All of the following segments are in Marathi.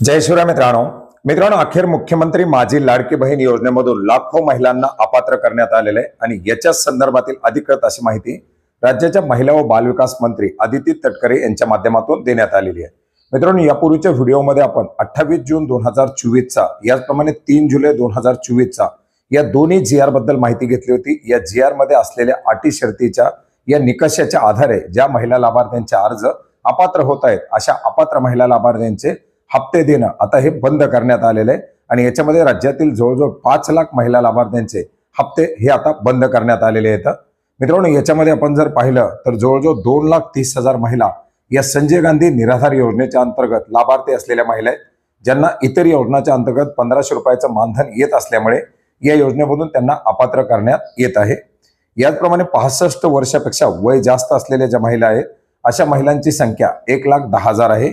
जय शिवराय मित्रांनो, अखेर मुख्यमंत्री माझी लाडकी बहीण योजनेमधून लाखो महिलांना अपात्र करण्यात आलेले आहे आणि याच्या संदर्भातील अधिकृत अशी माहिती राज्याच्या महिला व बालविकास मंत्री अदिती तटकरे यांच्या माध्यमातून देण्यात आलेली आहे। मित्रांनो, यापूर्वीच्या व्हिडिओमध्ये आपण 28 जून 2024 चा याचप्रमाणे 3 जुलै 2024 चा या दोन्ही जीआर बद्दल माहिती घेतली होती। या जीआर मध्ये असलेल्या अटी शर्तीच्या या निकषाच्या आधारे ज्या महिला लाभार्थ्यांचे अर्ज अपात्र होत आहेत अशा अपात्र महिला लाभार्थ्यांचे हप्ते देणं आता हे बंद करण्यात आलेले आहे आणि याच्यामध्ये राज्यातील जवळजवळ 5 लाख महिला लाभार्थ्यांचे हप्ते हे आता बंद करण्यात आलेले आहेत। मित्रांनो, याच्यामध्ये आपण जर पाहिलं तर जवळजवळ 2,30,000 महिला या संजय गांधी निराधार योजनेच्या अंतर्गत लाभार्थी असलेल्या महिला आहेत, ज्यांना इतर योजनाच्या अंतर्गत 1500 रुपयाचं मानधन येत असल्यामुळे या योजनेमधून त्यांना अपात्र करण्यात येत आहे। याचप्रमाणे 65 वर्षापेक्षा वय जास्त असलेल्या ज्या महिला आहेत अशा महिलांची संख्या 1,10,000 आहे।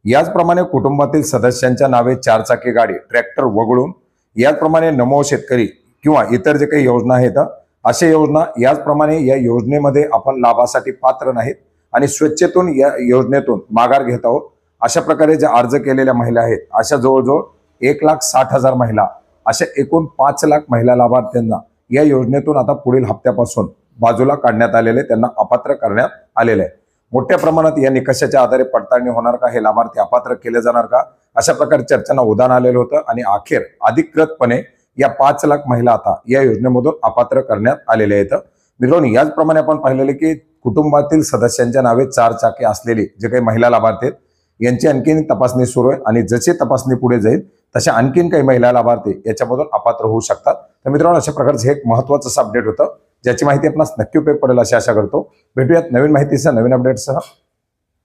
याचप्रमाणे कुटुंबातील सदस्यांच्या नावे 4 चाकी गाडी, ट्रॅक्टर वगळून याचप्रमाणे नमो शेतकरी किंवा इतर जे काही योजना आहेत अशा योजना याचप्रमाणे या योजनेमध्ये आपण लाभासाठी पात्र नाहीत आणि स्वेच्छेतून या योजनेतून माघार घेत आहोत अशा प्रकारे जे अर्ज केलेल्या महिला आहेत अशा जवळजवळ 1,60,000 महिला अशा एकूण 5 लाख महिला लाभार्थ्यांना या योजनेतून आता पुढील हप्त्यापासून बाजूला काढण्यात आलेले, त्यांना अपात्र करण्यात आलेले आहे। मोठ्या प्रमाणात या निकषाच्या आधारे पडताळणी होणार का, हे लाभार्थी अपात्र केले जाणार का, अशा प्रकारे चर्चांना उधाण आलेलं होतं आणि अखेर अधिकृतपणे या 5 लाख महिला आता या योजनेमधून अपात्र करण्यात आलेले आहेत। मित्रांनो, याचप्रमाणे आपण पाहिलेले की कुटुंबातील सदस्यांच्या नावे 4 चाकी असलेले जे काही महिला लाभार्थी आहेत यांची आणखीन तपासणी सुरू आहे आणि जशी तपासणी पुढे जाईल तशा आणखीन काही महिला लाभार्थी याच्यामधून अपात्र होऊ शकतात। तर मित्रांनो, अशा प्रकारचं हे एक महत्त्वाचं अपडेट होतं ज्याची माहिती आपणास नक्की उपयोग पडेल अशी आशा करतो। भेटूयात नवीन माहितीसह, नवीन अपडेटसह।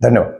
धन्यवाद।